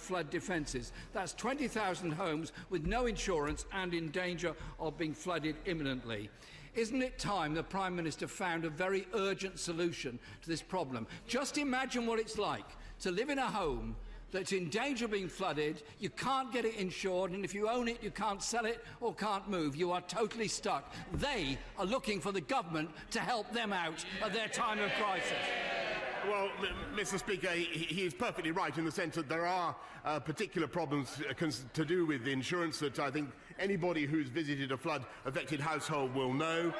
flood defences. That's 20,000 homes with no insurance and in danger of being flooded imminently. Isn't it time the Prime Minister found a very urgent solution to this problem? Just imagine what it's like to live in a home that's in danger of being flooded, you can't get it insured, and if you own it, you can't sell it or can't move. You are totally stuck. They are looking for the government to help them out at their time of crisis. Well, Mr. Speaker, he is perfectly right in the sense that there are particular problems to do with insurance that I think anybody who's visited a flood-affected household will know.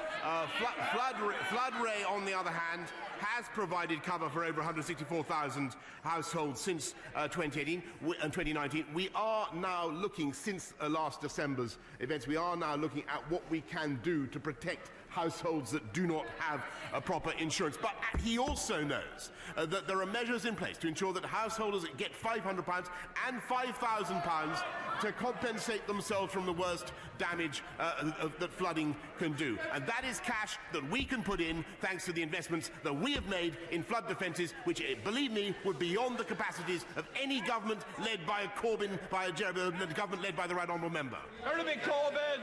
Flood Ray, on the other hand, has provided cover for over 164,000 households since 2018 and 2019. We are now looking, since last December's events, we are now looking at what we can do to protect households that do not have a proper insurance. But he also knows that there are measures in place to ensure that householders get £500 and £5,000 to compensate themselves from the worst damage that flooding can do. And that is cash that we can put in thanks to the investments that we have made in flood defences, which, believe me, would be beyond the capacities of any government led by Corbyn, the government led by the Right Honourable Member. Corbyn!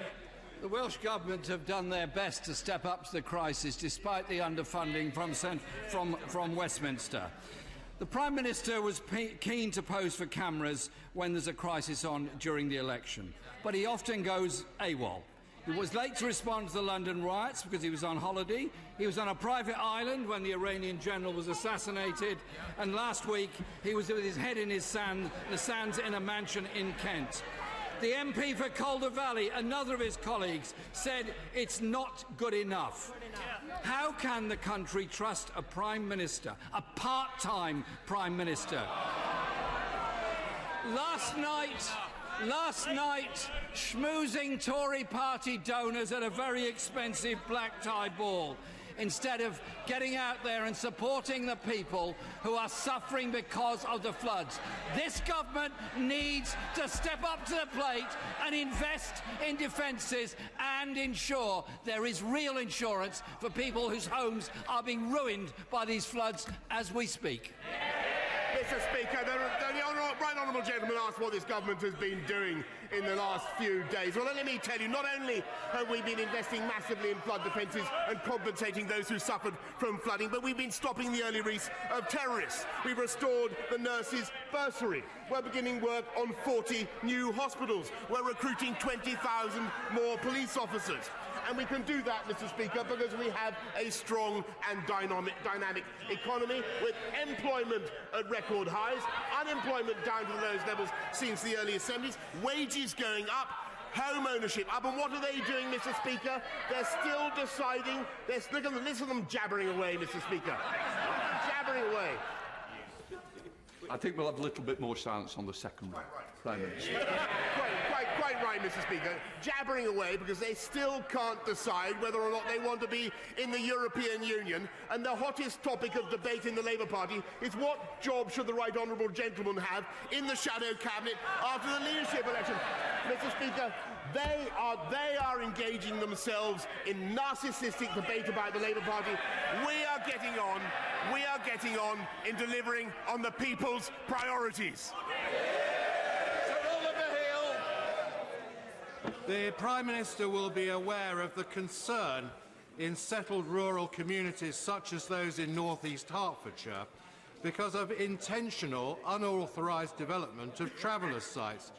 The Welsh Government have done their best to step up to the crisis despite the underfunding from Westminster. The Prime Minister was keen to pose for cameras when there's a crisis on during the election, but he often goes AWOL. He was late to respond to the London riots because he was on holiday. He was on a private island when the Iranian general was assassinated. And last week, he was with his head in the sands in a mansion in Kent. The MP for Calder Valley, another of his colleagues, said it's not good enough. How can the country trust a Prime Minister, a part-time Prime Minister? Last night, schmoozing Tory party donors at a very expensive black-tie ball, instead of getting out there and supporting the people who are suffering because of the floods. This government needs to step up to the plate and invest in defences and ensure there is real insurance for people whose homes are being ruined by these floods as we speak. Mr. Speaker, the Right Honourable Gentleman asked what this government has been doing in the last few days. Well, let me tell you, not only have we been investing massively in flood defences and compensating those who suffered from flooding, but we've been stopping the early release of terrorists. We've restored the nurses' bursary. We're beginning work on 40 new hospitals. We're recruiting 20,000 more police officers. And we can do that, Mr. Speaker, because we have a strong and dynamic economy with employment at record highs, unemployment down to the lowest levels since the early 70s, wages going up, home ownership up. And what are they doing, Mr. Speaker? They're still deciding. Listen to them jabbering away, Mr. Speaker. Jabbering away. I think we'll have a little bit more silence on the second one. Prime Minister. Quite right, Mr. Speaker. Jabbering away because they still can't decide whether or not they want to be in the European Union. And the hottest topic of debate in the Labour Party is what job should the Right Honourable Gentleman have in the shadow cabinet after the leadership election. Mr. Speaker, they are engaging themselves in narcissistic debate about the Labour Party. We are getting on in delivering on the people's priorities. The Prime Minister will be aware of the concern in settled rural communities such as those in North East Hertfordshire because of intentional, unauthorised development of travellers' sites.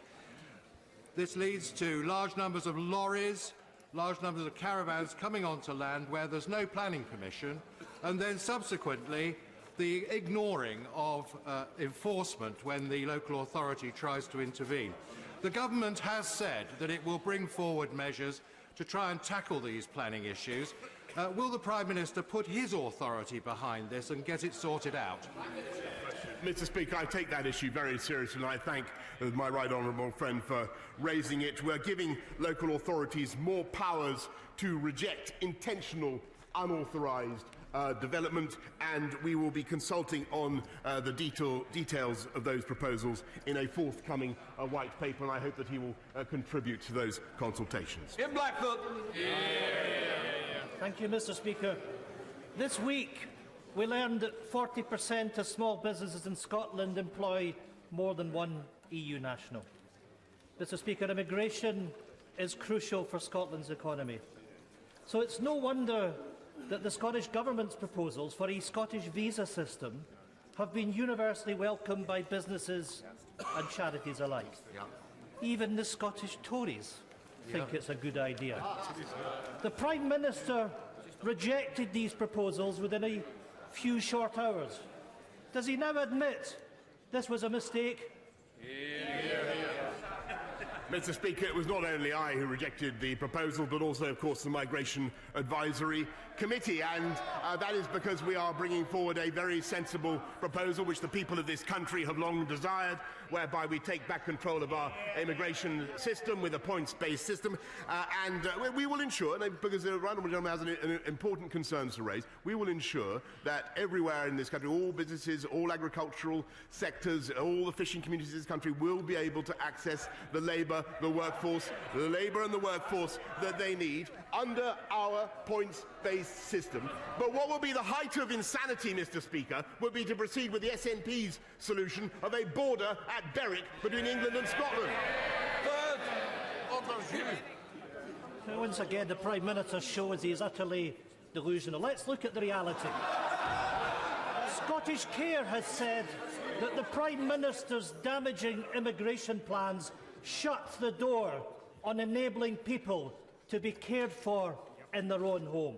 This leads to large numbers of lorries, large numbers of caravans coming onto land where there's no planning permission, and then subsequently the ignoring of enforcement when the local authority tries to intervene. The government has said that it will bring forward measures to try and tackle these planning issues. Will the Prime Minister put his authority behind this and get it sorted out? Mr. Speaker, I take that issue very seriously, and I thank my right honourable friend for raising it. We're giving local authorities more powers to reject intentional, unauthorised development, and we will be consulting on the details of those proposals in a forthcoming white paper, and I hope that he will contribute to those consultations. In Blackfoot. Thank you, Mr. Speaker. This week, we learned that 40% of small businesses in Scotland employ more than one EU national. Mr. Speaker, immigration is crucial for Scotland's economy. So it's no wonder that the Scottish Government's proposals for a Scottish visa system have been universally welcomed by businesses and charities alike. Even the Scottish Tories think it's a good idea. The Prime Minister rejected these proposals within a few short hours. Does he now admit this was a mistake? Mr. Speaker, it was not only I who rejected the proposal, but also, of course, the Migration Advisory Committee, and that is because we are bringing forward a very sensible proposal which the people of this country have long desired, whereby we take back control of our immigration system with a points-based system, and we will ensure, because the honourable gentleman has an important concerns to raise, we will ensure that everywhere in this country, all businesses, all agricultural sectors, all the fishing communities in this country will be able to access the labour and the workforce that they need under our points-based system. But what will be the height of insanity, Mr. Speaker, would be to proceed with the SNP's solution of a border at Berwick between England and Scotland. Once again, the Prime Minister shows he is utterly delusional. Let's look at the reality. Scottish Care has said that the Prime Minister's damaging immigration plans shut the door on enabling people to be cared for in their own home.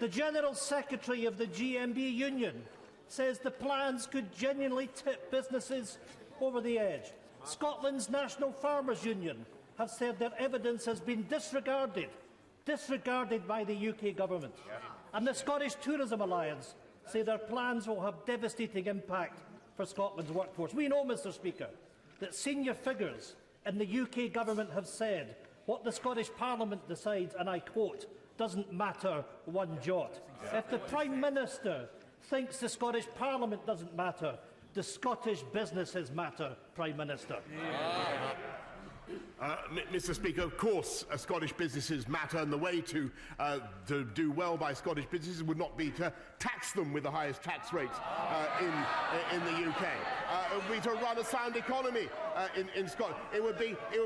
The General Secretary of the GMB Union says the plans could genuinely tip businesses over the edge. Scotland's National Farmers Union have said their evidence has been disregarded by the UK Government. And the Scottish Tourism Alliance say their plans will have devastating impact for Scotland's workforce. We know, Mr. Speaker, that senior figures in the UK Government have said what the Scottish Parliament decides, and I quote, doesn't matter one jot. If the Prime Minister thinks the Scottish Parliament doesn't matter, the Scottish businesses matter, Prime Minister. Mr. Speaker, of course, Scottish businesses matter, and the way to do well by Scottish businesses would not be to tax them with the highest tax rates in the UK. It would be to run a sound economy in Scotland. It would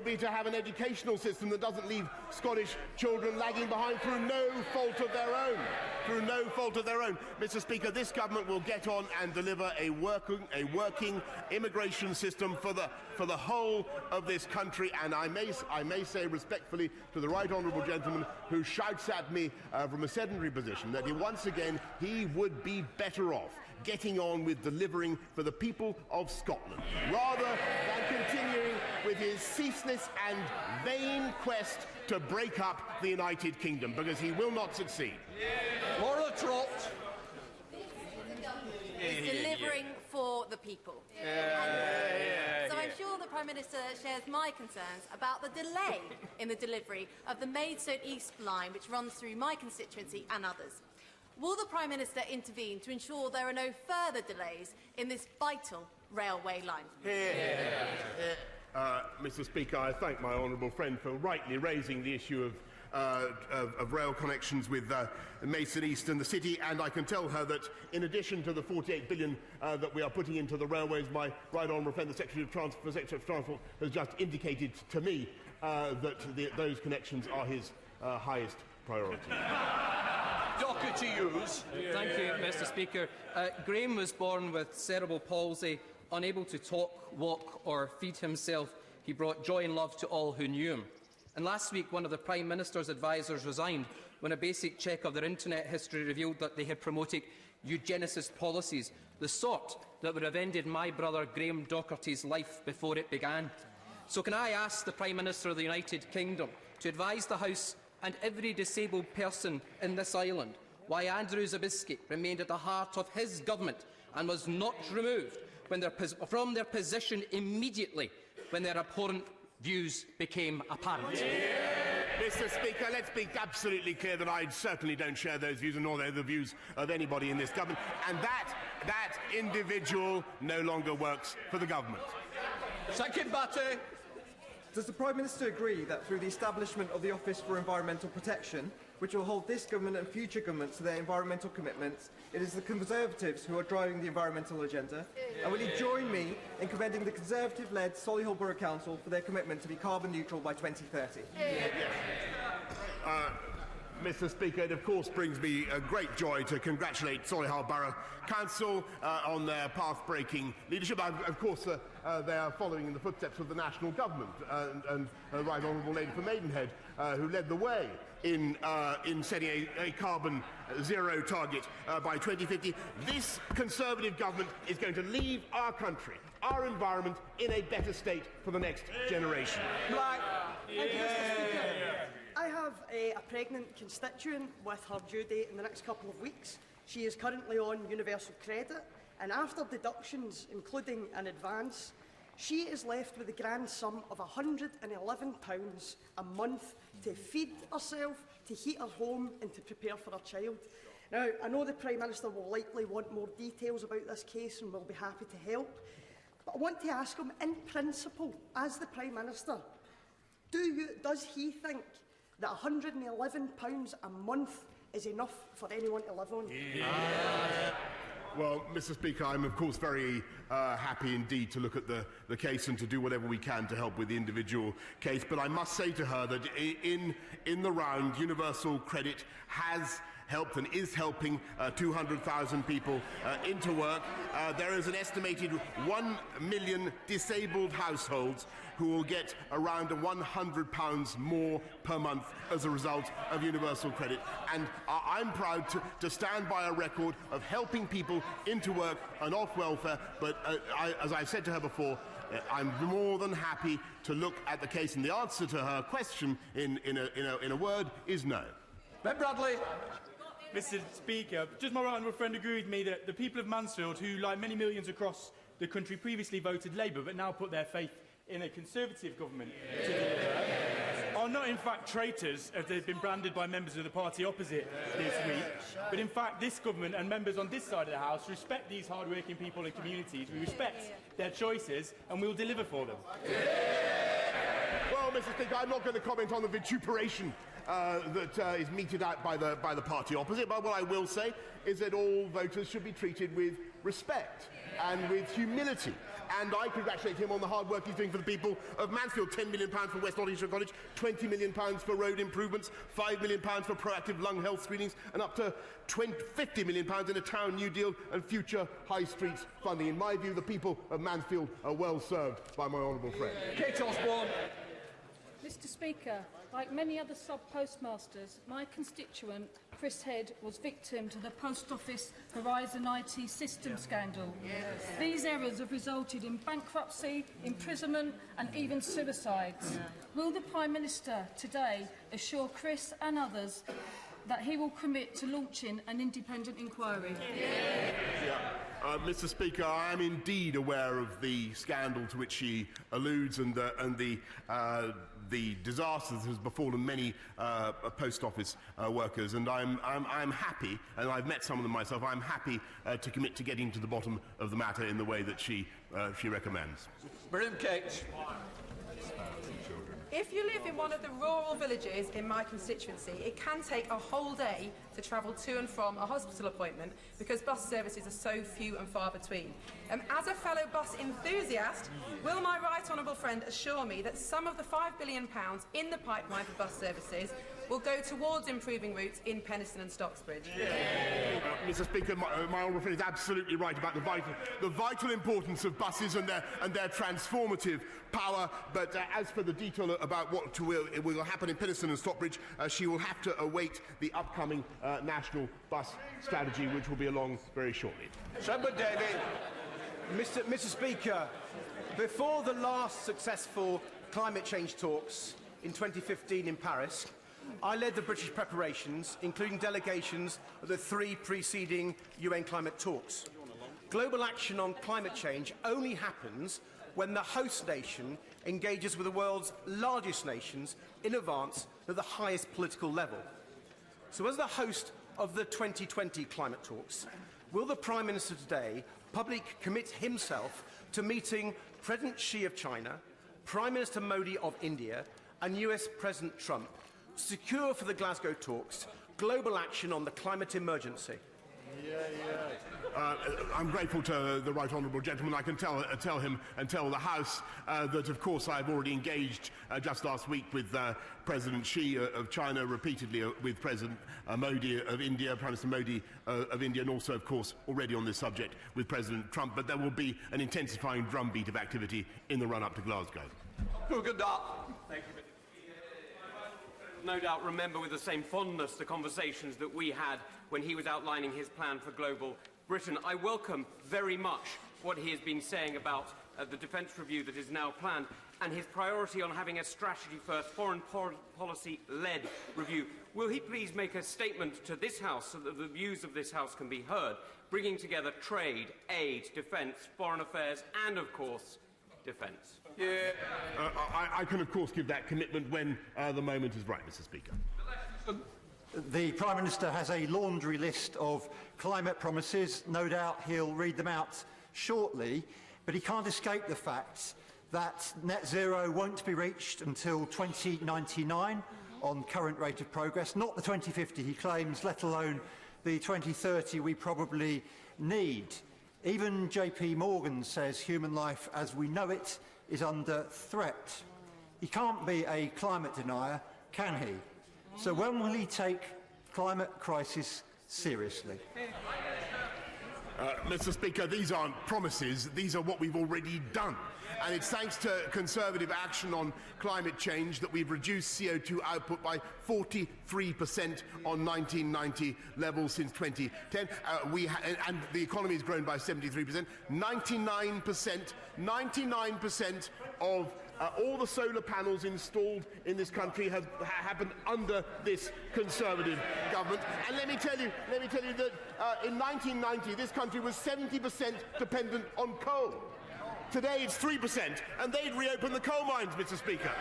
be to have an educational system that doesn't leave Scottish children lagging behind through no fault of their own. Mr. Speaker, this government will get on and deliver a working immigration system for the whole of this country, and I may say respectfully to the right honourable gentleman who shouts at me from a sedentary position that once again he would be better off getting on with delivering for the people of Scotland, rather than continuing with his ceaseless and vain quest to break up the United Kingdom, because he will not succeed. Laura Trott. Is delivering for the people. So I'm sure the Prime Minister shares my concerns about the delay in the delivery of the Maidstone East line, which runs through my constituency and others. Will the Prime Minister intervene to ensure there are no further delays in this vital railway line? Mr. Speaker, I thank my honourable friend for rightly raising the issue of rail connections with Maidstone East and the City, and I can tell her that in addition to the 48 billion that we are putting into the railways, my right honourable friend, the Secretary of Transport, has just indicated to me that those connections are his highest priority. Doherty Hughes. Thank you, Mr. Speaker. Graham was born with cerebral palsy, unable to talk, walk or feed himself. He brought joy and love to all who knew him. And last week, one of the Prime Minister's advisers resigned when a basic check of their internet history revealed that they had promoted eugenicist policies, the sort that would have ended my brother Graham Doherty's life before it began. So can I ask the Prime Minister of the United Kingdom to advise the House and every disabled person in this island why Andrew Zabisky remained at the heart of his government and was not removed from their position immediately when their abhorrent views became apparent? Mr. Speaker, let's be absolutely clear that I certainly don't share those views, nor they're the views of anybody in this government, and that individual no longer works for the government. Second Batty. Does the Prime Minister agree that through the establishment of the Office for Environmental Protection, which will hold this government and future governments to their environmental commitments, it is the Conservatives who are driving the environmental agenda? And will he join me in commending the Conservative-led Solihull Borough Council for their commitment to be carbon neutral by 2030? Mr. Speaker, it of course brings me a great joy to congratulate Solihull Borough Council on their path-breaking leadership. Of course, they are following in the footsteps of the national government and Right Honourable Lady for Maidenhead, who led the way in setting a carbon zero target by 2050. This Conservative government is going to leave our country, our environment, in a better state for the next generation. Thank you, Mr. Speaker. I have a pregnant constituent with her due date in the next couple of weeks. She is currently on universal credit, and after deductions, including an advance, she is left with a grand sum of £111 a month to feed herself, to heat her home and to prepare for her child. Now, I know the Prime Minister will likely want more details about this case and will be happy to help, but I want to ask him, in principle, as the Prime Minister, does he think that £111 a month is enough for anyone to live on? Well, Mr. Speaker, I'm of course very happy indeed to look at the case and to do whatever we can to help with the individual case. But I must say to her that in the round, universal credit has helped and is helping 200,000 people into work. There is an estimated 1 million disabled households who will get around £100 more per month as a result of universal credit. And I'm proud to stand by a record of helping people into work and off welfare, but as I've said to her before, I'm more than happy to look at the case, and the answer to her question in a word is no. Ben Bradley. Mr. Speaker, does my right honourable friend agree with me that the people of Mansfield, who, like many millions across the country, previously voted Labour but now put their faith in a Conservative government to deliver, are not in fact traitors, as they've been branded by members of the party opposite this week, but in fact this government and members on this side of the House respect these hard-working people and communities, we respect their choices, and we will deliver for them? Well, Mr. Speaker, I'm not going to comment on the vituperation that is meted out by the party opposite, but what I will say is that all voters should be treated with respect and with humility. And I congratulate him on the hard work he's doing for the people of Mansfield. £10 million for West Nottinghamshire College, £20 million for road improvements, £5 million for proactive lung health screenings, and up to £50 million in a town New Deal and future high streets funding. In my view, the people of Mansfield are well served by my honourable friend. Kate Osborne. Mr. Speaker, like many other sub-postmasters, my constituent, Chris Head, was victim to the Post Office Horizon IT system scandal. These errors have resulted in bankruptcy, imprisonment and even suicides. Will the Prime Minister today assure Chris and others that he will commit to launching an independent inquiry? Mr. Speaker, I am indeed aware of the scandal to which she alludes and the disaster that has befallen many post office workers, and I'm happy, and I've met some of them myself, I'm happy to commit to getting to the bottom of the matter in the way that she recommends. Miriam Kate. If you live in one of the rural villages in my constituency, it can take a whole day to travel to and from a hospital appointment because bus services are so few and far between. As a fellow bus enthusiast, will my right honourable friend assure me that some of the £5 billion in the pipeline for bus services will go towards improving routes in Penistone and Stocksbridge? Mr. Speaker, my honourable friend is absolutely right about the vital importance of buses and their transformative power, but as for the detail about what will happen in Penistone and Stockbridge, she will have to await the upcoming national bus strategy, which will be along very shortly. Shepard David. Mr. Speaker, before the last successful climate change talks in 2015 in Paris, I led the British preparations, including delegations of the 3 preceding UN climate talks. Global action on climate change only happens when the host nation engages with the world's largest nations in advance at the highest political level. So as the host of the 2020 climate talks, will the Prime Minister today publicly commit himself to meeting President Xi of China, Prime Minister Modi of India and US President Trump secure for the Glasgow talks global action on the climate emergency? I'm grateful to the right honourable gentleman. I can tell him and tell the House that, of course, I've already engaged just last week with President Xi of China, repeatedly with President Modi of India, Prime Minister Modi of India, and also, of course, already on this subject with President Trump. But there will be an intensifying drumbeat of activity in the run-up to Glasgow. Thank you. No doubt remember with the same fondness the conversations that we had when he was outlining his plan for global Britain. I welcome very much what he has been saying about the defence review that is now planned and his priority on having a strategy-first, foreign policy-led review. Will he please make a statement to this House so that the views of this House can be heard, bringing together trade, aid, defence, foreign affairs and, of course, defence? I can, of course, give that commitment when the moment is right, Mr. Speaker. The Prime Minister has a laundry list of climate promises. No doubt he'll read them out shortly, but he can't escape the fact that net zero won't be reached until 2099 on current rate of progress, not the 2050 he claims, let alone the 2030 we probably need. Even JP Morgan says human life as we know it is under threat. He can't be a climate denier, can he? So when will he take climate crisis seriously? Mr. Speaker, these aren't promises, these are what we've already done. And it's thanks to Conservative action on climate change that we've reduced CO2 output by 43% on 1990 levels since 2010. And the economy has grown by 73%. 99% of all the solar panels installed in this country have happened under this Conservative government. And let me tell you that in 1990 this country was 70% dependent on coal. Today it's 3%, and they'd reopen the coal mines, Mr. Speaker.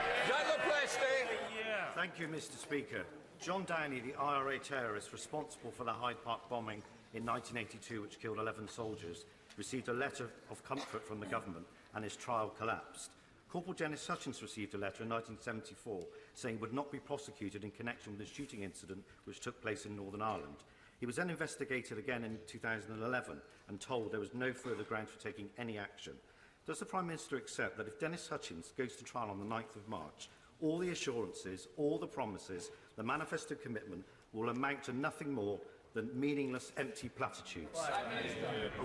Thank you, Mr. Speaker. John Downey, the IRA terrorist responsible for the Hyde Park bombing in 1982, which killed 11 soldiers, received a letter of comfort from the government, and his trial collapsed. Corporal Dennis Hutchins received a letter in 1974 saying he would not be prosecuted in connection with the shooting incident which took place in Northern Ireland. He was then investigated again in 2011 and told there was no further grounds for taking any action. Does the Prime Minister accept that if Dennis Hutchins goes to trial on the 9th of March, all the assurances, all the promises, the manifesto commitment will amount to nothing more than meaningless, empty platitudes?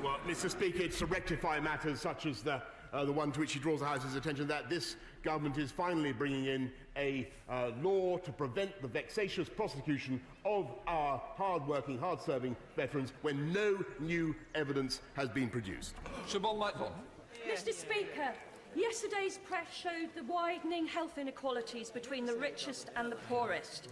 Well, Mr. Speaker, it's to rectify matters such as the one to which he draws the House's attention, that this government is finally bringing in a law to prevent the vexatious prosecution of our hard-working, hard-serving veterans when no new evidence has been produced. Mr. Speaker, yesterday's press showed the widening health inequalities between the richest and the poorest.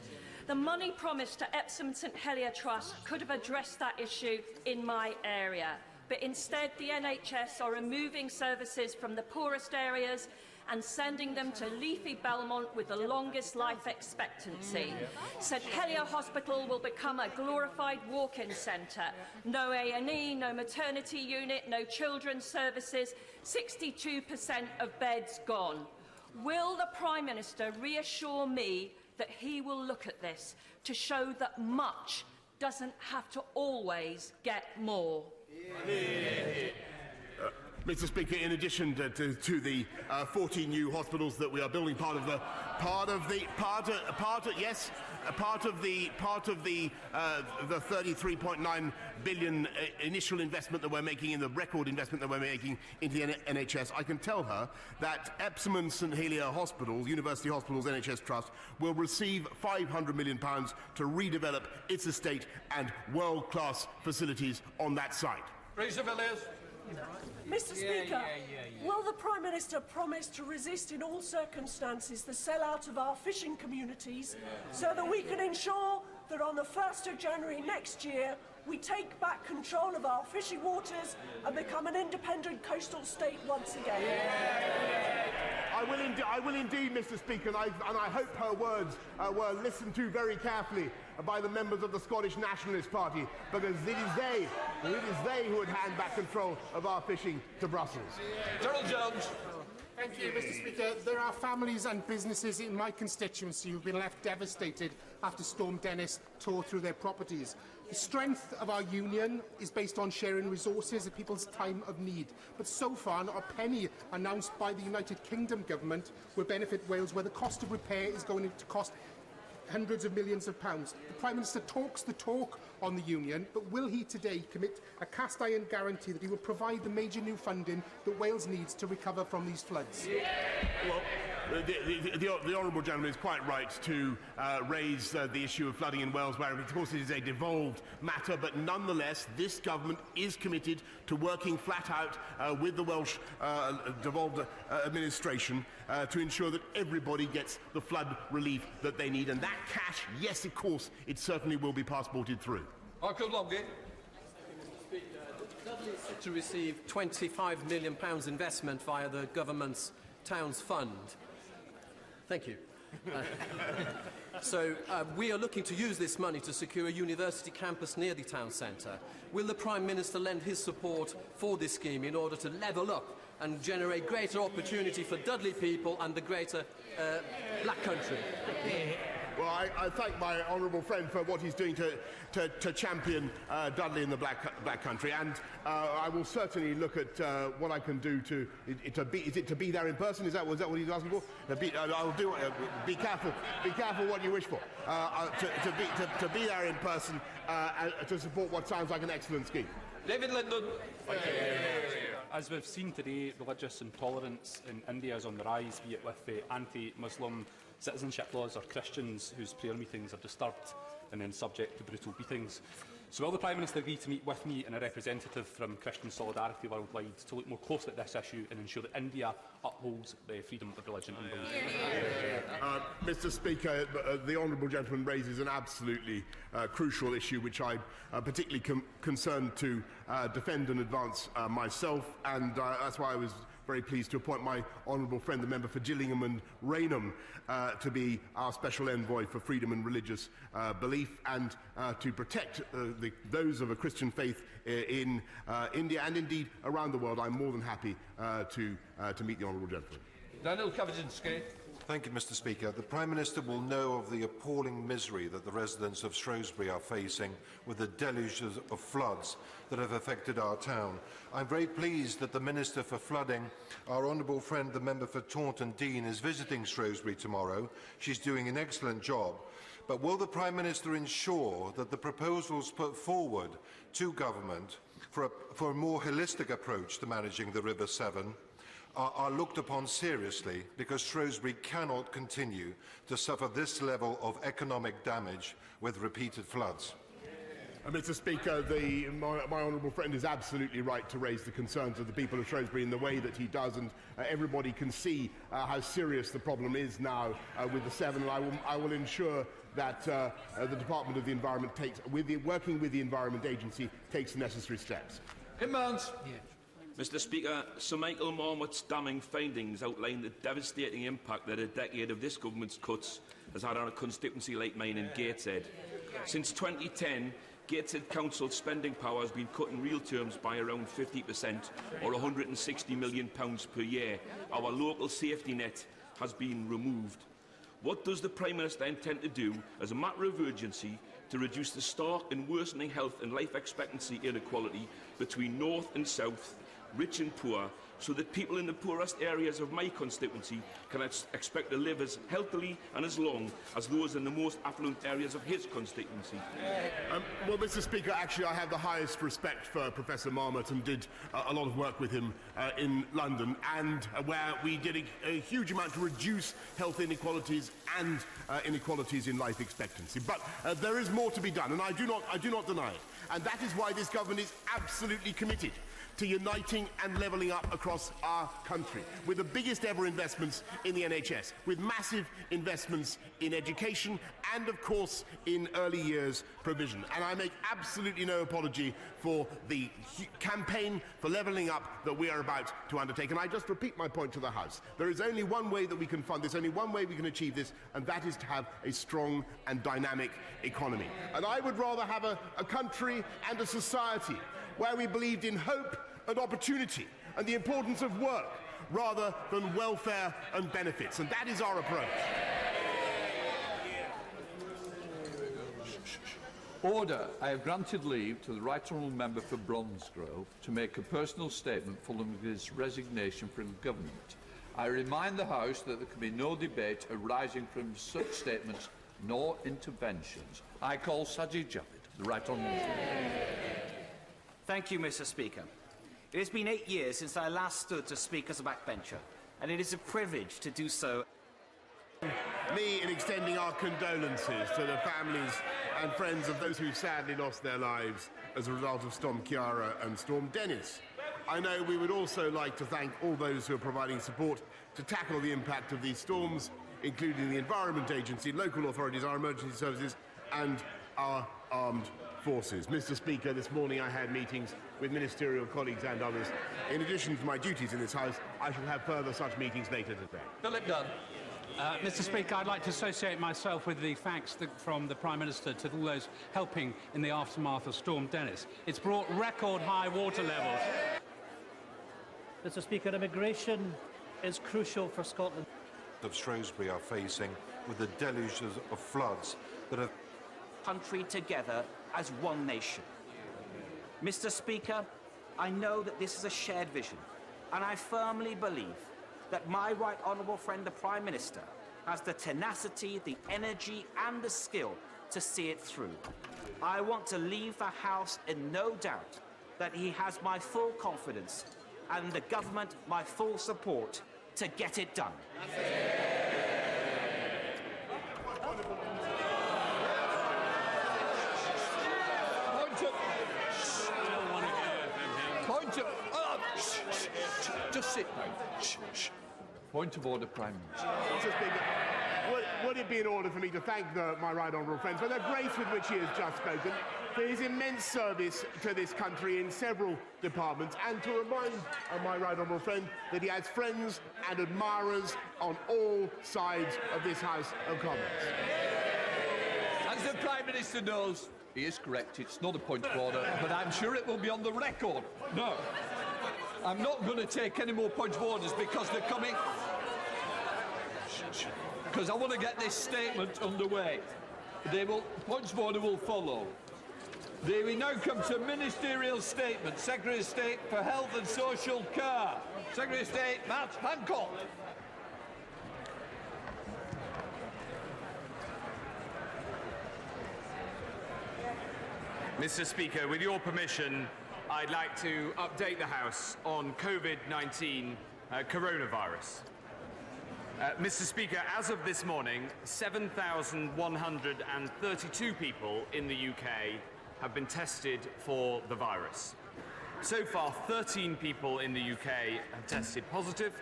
The money promised to Epsom St Helier Trust could have addressed that issue in my area, but instead the NHS are removing services from the poorest areas and sending them to leafy Belmont with the longest life expectancy. St Helier Hospital will become a glorified walk-in centre. No A&E, no maternity unit, no children's services, 62% of beds gone. Will the Prime Minister reassure me that he will look at this to show that much doesn't have to always get more? Mr. Speaker, in addition to the 14 new hospitals that we are building, part of the 33.9 billion initial investment that we're making, in the record investment that we're making into the NHS, I can tell her that Epsom and St Helier Hospitals, University Hospitals NHS Trust, will receive £500 million to redevelop its estate and world-class facilities on that site. Mr. Speaker, will the Prime Minister promise to resist in all circumstances the sellout of our fishing communities so that we can ensure that on the 1st of January next year we take back control of our fishing waters and become an independent coastal state once again? I will indeed, Mr. Speaker, and I hope her words were listened to very carefully by the members of the Scottish Nationalist Party, because it is they who would hand back control of our fishing to Brussels. Gerald Jones. Thank you, Mr. Speaker. There are families and businesses in my constituency who've been left devastated after Storm Dennis tore through their properties. The strength of our union is based on sharing resources at people's time of need. But so far, not a penny announced by the United Kingdom government will benefit Wales, where the cost of repair is going to cost hundreds of millions of pounds. The Prime Minister talks the talk on the union, but will he today commit a cast-iron guarantee that he will provide the major new funding that Wales needs to recover from these floods? Well, the honourable gentleman is quite right to raise the issue of flooding in Wales, where of course it is a devolved matter, but nonetheless this government is committed to working flat out with the Welsh devolved administration to ensure that everybody gets the flood relief that they need. And that cash, yes, of course, it certainly will be passported through. Dudley is set to receive £25 million investment via the government's Towns Fund. Thank you. So we are looking to use this money to secure a university campus near the town centre. Will the Prime Minister lend his support for this scheme in order to level up and generate greater opportunity for Dudley people and the greater Black Country? Well, I thank my honourable friend for what he's doing to champion Dudley in the Black Country, and I will certainly look at what I can do to be there in person? Is that what he's asking for? I'll do. Be careful what you wish for. To be there in person to support what sounds like an excellent scheme. David Linden. As we've seen today, religious intolerance in India is on the rise, be it with the anti-Muslim citizenship laws or Christians whose prayer meetings are disturbed and then subject to brutal beatings. So will the Prime Minister agree to meet with me and a representative from Christian Solidarity Worldwide to look more closely at this issue and ensure that India upholds the freedom of religion and belief? Mr. Speaker, the honourable gentleman raises an absolutely crucial issue which I'm particularly concerned to defend and advance myself, and that's why I was very pleased to appoint my honourable friend, the member for Gillingham and Rainham, to be our special envoy for freedom and religious belief, and to protect those of a Christian faith in India and indeed around the world. I'm more than happy to meet the honourable gentleman. Daniel Kaczynski. Thank you, Mr. Speaker. The Prime Minister will know of the appalling misery that the residents of Shrewsbury are facing with the deluges of floods that have affected our town. I'm very pleased that the Minister for Flooding, our honourable friend, the member for Taunton Deane, is visiting Shrewsbury tomorrow. She's doing an excellent job. But will the Prime Minister ensure that the proposals put forward to government for a more holistic approach to managing the River Severn are looked upon seriously, because Shrewsbury cannot continue to suffer this level of economic damage with repeated floods? Mr. Speaker, my honourable friend is absolutely right to raise the concerns of the people of Shrewsbury in the way that he does, and everybody can see how serious the problem is now with the Severn, and I will ensure that the Department of the Environment working with the Environment Agency, takes the necessary steps. Mr. Speaker, Sir Michael Marmot's damning findings outline the devastating impact that a decade of this government's cuts has had on a constituency like mine in Gateshead. Since 2010, Gateshead Council's spending power has been cut in real terms by around 50%, or £160 million per year. Our local safety net has been removed. What does the Prime Minister intend to do as a matter of urgency to reduce the stark and worsening health and life expectancy inequality between north and south, rich and poor, so that people in the poorest areas of my constituency can expect to live as healthily and as long as those in the most affluent areas of his constituency? Well, Mr. Speaker, actually I have the highest respect for Professor Marmot and did a lot of work with him in London, and where we did a huge amount to reduce health inequalities and inequalities in life expectancy. But there is more to be done, and I do not deny it. And that is why this government is absolutely committed to uniting and levelling up across our country, with the biggest ever investments in the NHS, with massive investments in education and, of course, in early years provision. And I make absolutely no apology for the campaign for levelling up that we are about to undertake. And I just repeat my point to the House. There is only one way that we can fund this, only one way we can achieve this, and that is to have a strong and dynamic economy. And I would rather have a country and a society where we believed in hope and opportunity and the importance of work, rather than welfare and benefits. And that is our approach. Order. I have granted leave to the Right Honourable Member for Bromsgrove to make a personal statement following his resignation from government. I remind the House that there can be no debate arising from such statements nor interventions. I call Sajid Javid, the Right Honourable Member. Thank you, Mr. Speaker. It has been 8 years since I last stood to speak as a backbencher, and it is a privilege to do so. Me in extending our condolences to the families and friends of those who sadly lost their lives as a result of Storm Ciara and Storm Dennis. I know we would also like to thank all those who are providing support to tackle the impact of these storms, including the Environment Agency, local authorities, our emergency services and our armed forces. Mr. Speaker, this morning I had meetings with ministerial colleagues and others. In addition to my duties in this House, I shall have further such meetings later today. Philip Dunn. Mr. Speaker, I'd like to associate myself with the thanks from the Prime Minister to all those helping in the aftermath of Storm Dennis. It's brought record high water levels. Mr. Speaker, immigration is crucial for Scotland. Of Shrewsbury are facing with the deluges of floods that have Country together as one nation. Mr. Speaker, I know that this is a shared vision, and I firmly believe that my right honourable friend, the Prime Minister, has the tenacity, the energy and the skill to see it through. I want to leave the House in no doubt that he has my full confidence and the government my full support to get it done. Just sit down. Point of order, Prime Minister. Mr. Speaker, would it be in order for me to thank my right honourable friend for the grace with which he has just spoken, for his immense service to this country in several departments, and to remind my right honourable friend that he has friends and admirers on all sides of this House of Commons. As the Prime Minister knows, he is correct. It's not a point of order, but I'm sure it will be on the record. No. I'm not going to take any more points of orders because they're coming. Because I want to get this statement underway. Points of order will follow. We now come to ministerial statement. Secretary of State for Health and Social Care. Secretary of State Matt Hancock. Mr. Speaker, with your permission, I'd like to update the House on COVID-19 coronavirus. Mr. Speaker, as of this morning, 7,132 people in the UK have been tested for the virus. So far, 13 people in the UK have tested positive,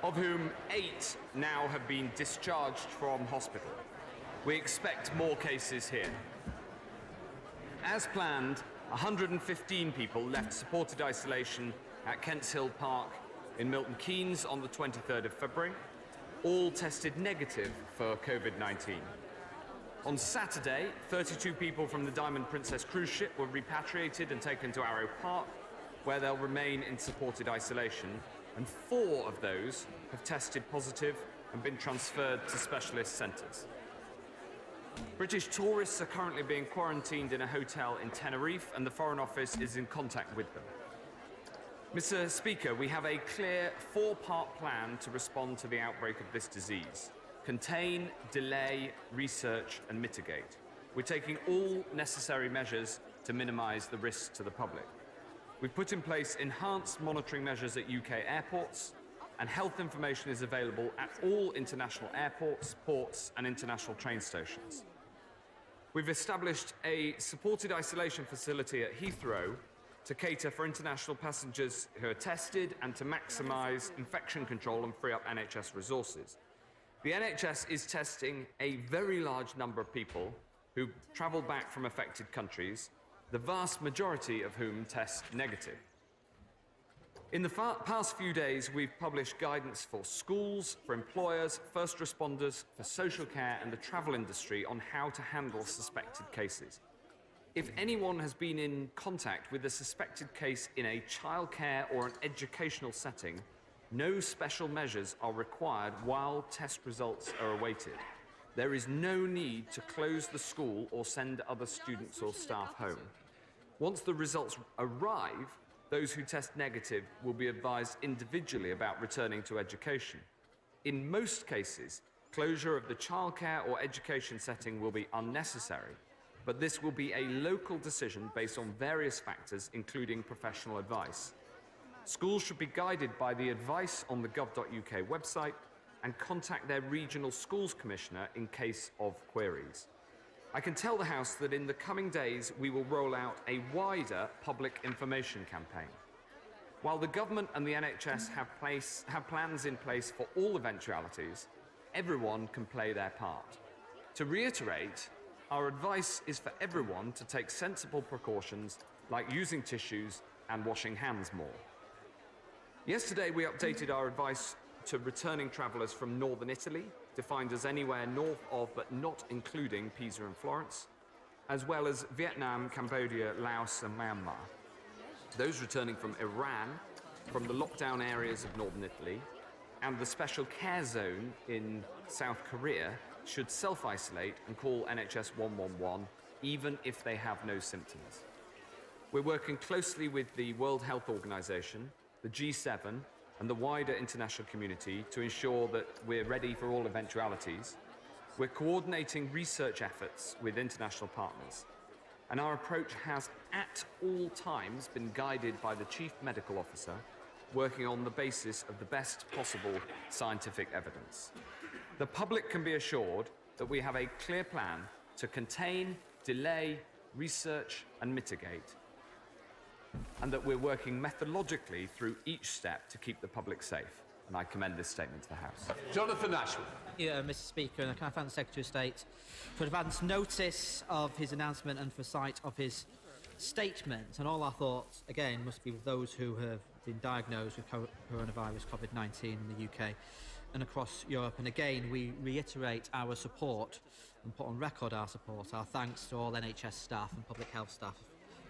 of whom 8 now have been discharged from hospital. We expect more cases here. As planned, 115 people left supported isolation at Kents Hill Park in Milton Keynes on the 23rd of February. All tested negative for COVID-19. On Saturday, 32 people from the Diamond Princess cruise ship were repatriated and taken to Arrow Park, where they'll remain in supported isolation, and 4 of those have tested positive and been transferred to specialist centres. British tourists are currently being quarantined in a hotel in Tenerife, and the Foreign Office is in contact with them. Mr. Speaker, we have a clear 4-part plan to respond to the outbreak of this disease: contain, delay, research and mitigate. We're taking all necessary measures to minimise the risks to the public. We've put in place enhanced monitoring measures at UK airports, and health information is available at all international airports, ports and international train stations. We've established a supported isolation facility at Heathrow to cater for international passengers who are tested and to maximise infection control and free up NHS resources. The NHS is testing a very large number of people who travel back from affected countries, the vast majority of whom test negative. In the past few days, we've published guidance for schools, for employers, first responders, for social care and the travel industry on how to handle suspected cases. If anyone has been in contact with a suspected case in a childcare or an educational setting, No special measures are required while test results are awaited. There is no need to close the school or send other students or staff home. Once the results arrive, those who test negative will be advised individually about returning to education. In most cases, closure of the childcare or education setting will be unnecessary, but this will be a local decision based on various factors, including professional advice. Schools should be guided by the advice on the gov.uk website and contact their regional schools commissioner in case of queries. I can tell the House that in the coming days we will roll out a wider public information campaign. While the government and the NHS have plans in place for all eventualities, everyone can play their part. To reiterate, our advice is for everyone to take sensible precautions like using tissues and washing hands more. Yesterday we updated our advice to returning travellers from northern Italy, defined as anywhere north of but not including Pisa and Florence, as well as Vietnam, Cambodia, Laos and Myanmar. Those returning from Iran, from the lockdown areas of northern Italy, and the special care zone in South Korea should self-isolate and call NHS 111 even if they have no symptoms. We're working closely with the World Health Organization, the G7 and the wider international community to ensure that we're ready for all eventualities. We're coordinating research efforts with international partners, and our approach has at all times been guided by the Chief Medical Officer, working on the basis of the best possible scientific evidence. The public can be assured that we have a clear plan to contain, delay, research and mitigate, and that we're working methodologically through each step to keep the public safe. And I commend this statement to the House. Jonathan Ashworth. Yeah, Mr. Speaker, and I can I thank the Secretary of State for advance notice of his announcement and for sight of his statement. And all our thoughts, again, must be with those who have been diagnosed with coronavirus COVID-19 in the UK and across Europe. And again, we reiterate our support and put on record our support, our thanks to all NHS staff and public health staff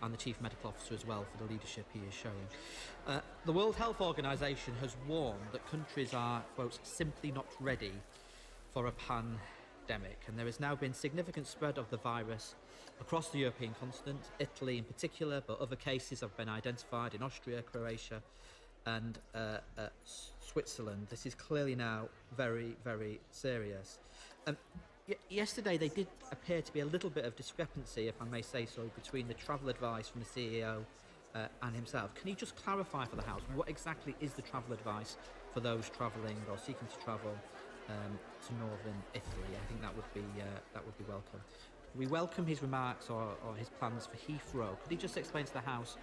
and the Chief Medical Officer as well for the leadership he is showing. The World Health Organization has warned that countries are, quote, simply not ready for a pandemic, and there has now been significant spread of the virus across the European continent, Italy in particular, but other cases have been identified in Austria, Croatia and Switzerland. This is clearly now very, very serious. Yesterday there did appear to be a little bit of discrepancy, if I may say so, between the travel advice from the CEO and himself. Can you just clarify for the House what exactly is the travel advice for those travelling or seeking to travel to northern Italy? I think that would be welcome. We welcome his remarks or his plans for Heathrow. Could he just explain to the House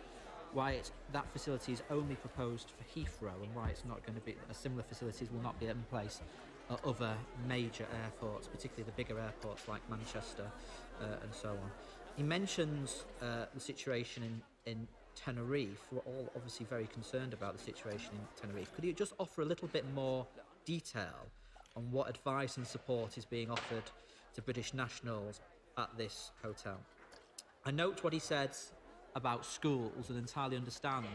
why that facility is only proposed for Heathrow and why it's not going to be similar facilities will not be in place at other major airports, particularly the bigger airports like Manchester and so on. He mentions the situation in Tenerife. We're all obviously very concerned about the situation in Tenerife. Could you just offer a little bit more detail on what advice and support is being offered to British nationals at this hotel? I note what he says about schools and entirely understand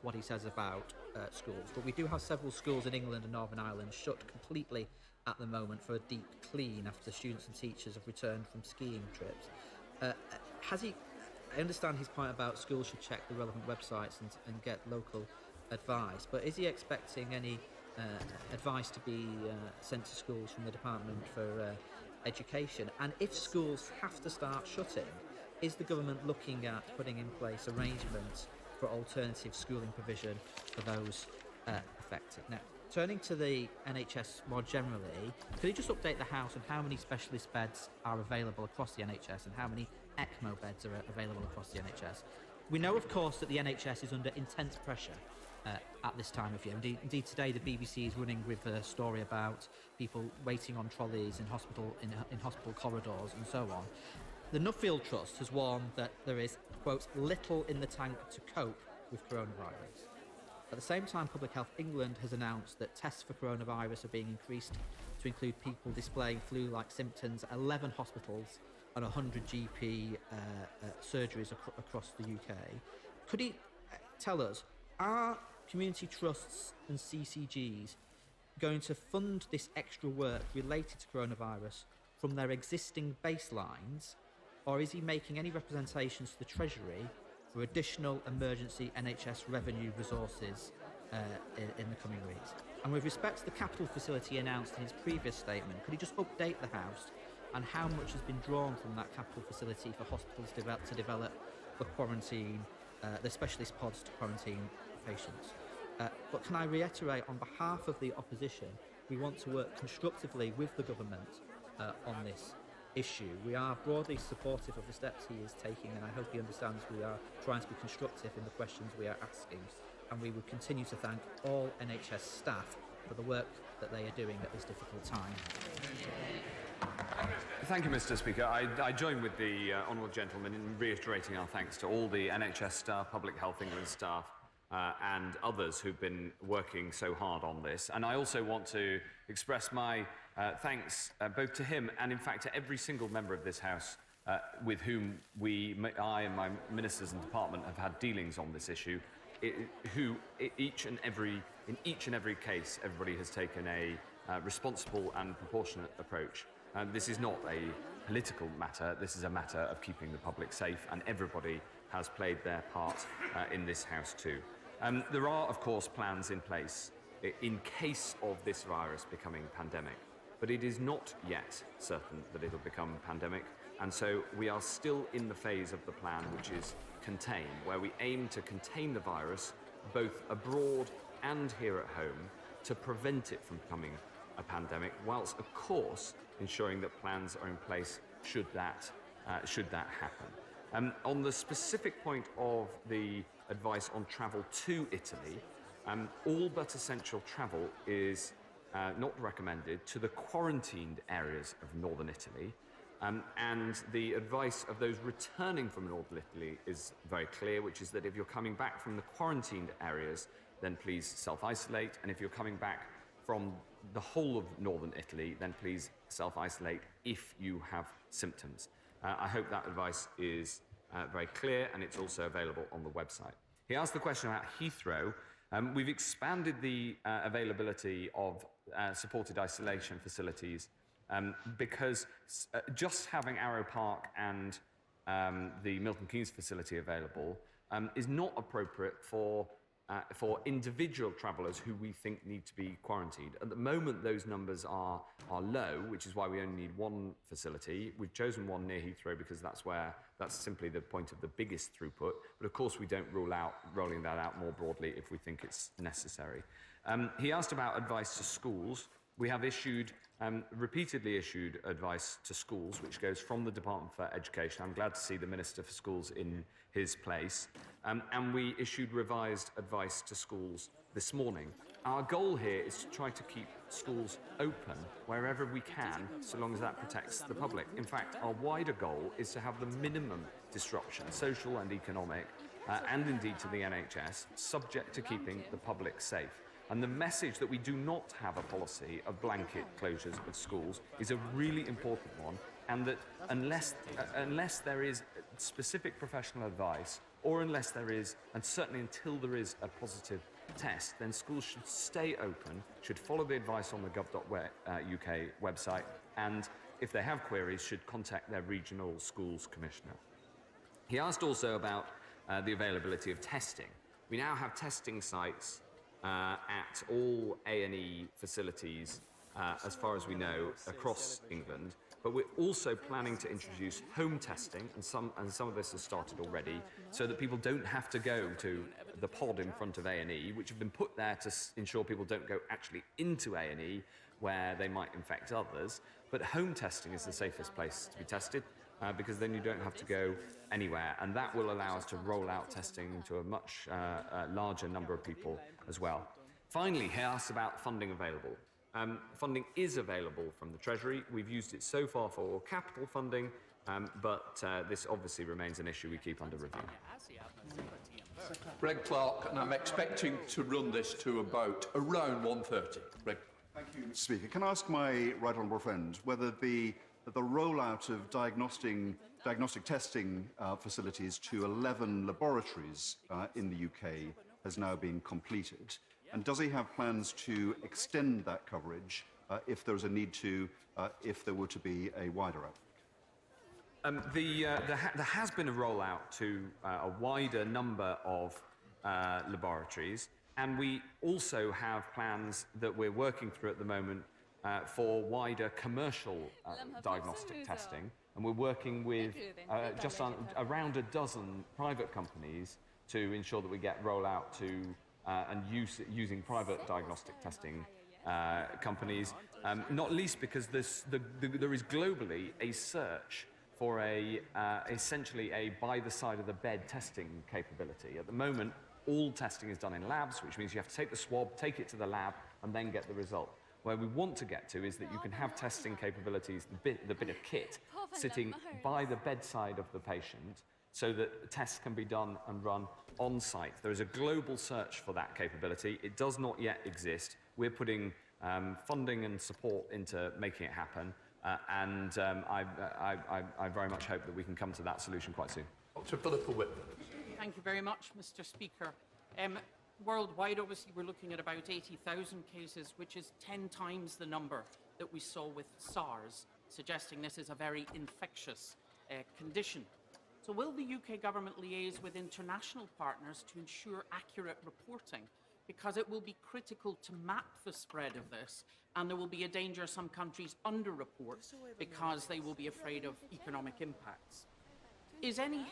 what he says about schools, but we do have several schools in England and Northern Ireland shut completely at the moment for a deep clean after the students and teachers have returned from skiing trips. I understand his point about schools should check the relevant websites and get local advice, but is he expecting any advice to be sent to schools from the Department for Education? And if schools have to start shutting, is the government looking at putting in place arrangements for alternative schooling provision for those affected? Now, turning to the NHS more generally, could you just update the House on how many specialist beds are available across the NHS and how many ECMO beds are available across the NHS? We know, of course, that the NHS is under intense pressure at this time of year. Indeed, today the BBC is running with a story about people waiting on trolleys in hospital corridors and so on. The Nuffield Trust has warned that there is, quote, little in the tank to cope with coronavirus. At the same time, Public Health England has announced that tests for coronavirus are being increased to include people displaying flu-like symptoms at 11 hospitals and 100 GP surgeries across the UK. Could he tell us, are community trusts and CCGs going to fund this extra work related to coronavirus from their existing baselines, or is he making any representations to the Treasury for additional emergency NHS revenue resources in the coming weeks? And with respect to the capital facility announced in his previous statement, could he just update the House on how much has been drawn from that capital facility for hospitals to develop the quarantine, the specialist pods to quarantine patients? But can I reiterate, on behalf of the opposition, we want to work constructively with the government on this issue. We are broadly supportive of the steps he is taking, and I hope he understands we are trying to be constructive in the questions we are asking. And we would continue to thank all NHS staff for the work that they are doing at this difficult time. Thank you, Mr. Speaker. I join with the honourable gentleman in reiterating our thanks to all the NHS staff, Public Health England staff, and others who've been working so hard on this. And I also want to express my thanks both to him and, in fact, to every single member of this House with whom I and my ministers and department have had dealings on this issue, in each and every case, everybody has taken a responsible and proportionate approach. This is not a political matter, this is a matter of keeping the public safe, and everybody has played their part in this House too. There are, of course, plans in place in case of this virus becoming pandemic, but it is not yet certain that it'll become pandemic, and so we are still in the phase of the plan which is contain, where we aim to contain the virus both abroad and here at home to prevent it from becoming a pandemic, whilst of course ensuring that plans are in place should that happen. On the specific point of the advice on travel to Italy, all but essential travel is not recommended to the quarantined areas of northern Italy. And the advice of those returning from northern Italy is very clear, which is that if you're coming back from the quarantined areas, then please self-isolate. And if you're coming back from the whole of northern Italy, then please self-isolate if you have symptoms. I hope that advice is very clear, and it's also available on the website. He asked the question about Heathrow. We've expanded the availability of supported isolation facilities because just having Arrow Park and the Milton Keynes facility available is not appropriate for individual travellers who we think need to be quarantined. At the moment, those numbers are low, which is why we only need one facility. We've chosen one near Heathrow because that's simply the point of the biggest throughput. But of course, we don't rule out rolling that out more broadly if we think it's necessary. He asked about advice to schools. We have repeatedly issued advice to schools, which goes from the Department for Education. I'm glad to see the Minister for Schools in his place. And we issued revised advice to schools this morning. Our goal here is to try to keep schools open wherever we can, so long as that protects the public. In fact, our wider goal is to have the minimum disruption, social and economic, and indeed to the NHS, subject to keeping the public safe. And the message that we do not have a policy of blanket closures of schools is a really important one, and that unless there is specific professional advice, or unless there is, and certainly until there is a positive test, then schools should stay open, should follow the advice on the gov.uk website, and if they have queries, should contact their regional schools commissioner. He asked also about the availability of testing. We now have testing sites at all A&E facilities, as far as we know, across England. But we're also planning to introduce home testing, and some of this has started already, so that people don't have to go to the pod in front of A&E, which have been put there to ensure people don't go actually into A&E, where they might infect others. But home testing is the safest place to be tested, because then you don't have to go anywhere, and that will allow us to roll out testing to a much larger number of people as well. Finally, he asked about funding available. Funding is available from the Treasury. We've used it so far for capital funding, but this obviously remains an issue we keep under review. Greg Clark, and I'm expecting to run this to around 1:30. Greg. Thank you, Mr. Speaker. Can I ask my right honourable friend whether the rollout of diagnostic testing facilities to 11 laboratories in the UK has now been completed? And does he have plans to extend that coverage if there's a need to, if there were to be a wider outbreak? There has been a rollout to a wider number of laboratories, and we also have plans that we're working through at the moment for wider commercial diagnostic testing, and we're working with around a dozen private companies to ensure that we get rollout to using private diagnostic testing companies, not least because there is globally a search for essentially a by-the-side-of-the-bed testing capability. At the moment, all testing is done in labs, which means you have to take the swab, take it to the lab, and then get the result. Where we want to get to is that you can have testing capabilities, the bit of kit, sitting by the bedside of the patient so that tests can be done and run on site. There is a global search for that capability. It does not yet exist. We're putting funding and support into making it happen, and I very much hope that we can come to that solution quite soon. Dr. Philippa Whitman. Thank you very much, Mr. Speaker. Worldwide, obviously, we're looking at about 80,000 cases, which is 10 times the number that we saw with SARS, suggesting this is a very infectious condition. So will the UK government liaise with international partners to ensure accurate reporting? Because it will be critical to map the spread of this, and there will be a danger some countries underreport because they will be afraid of economic impacts. Is any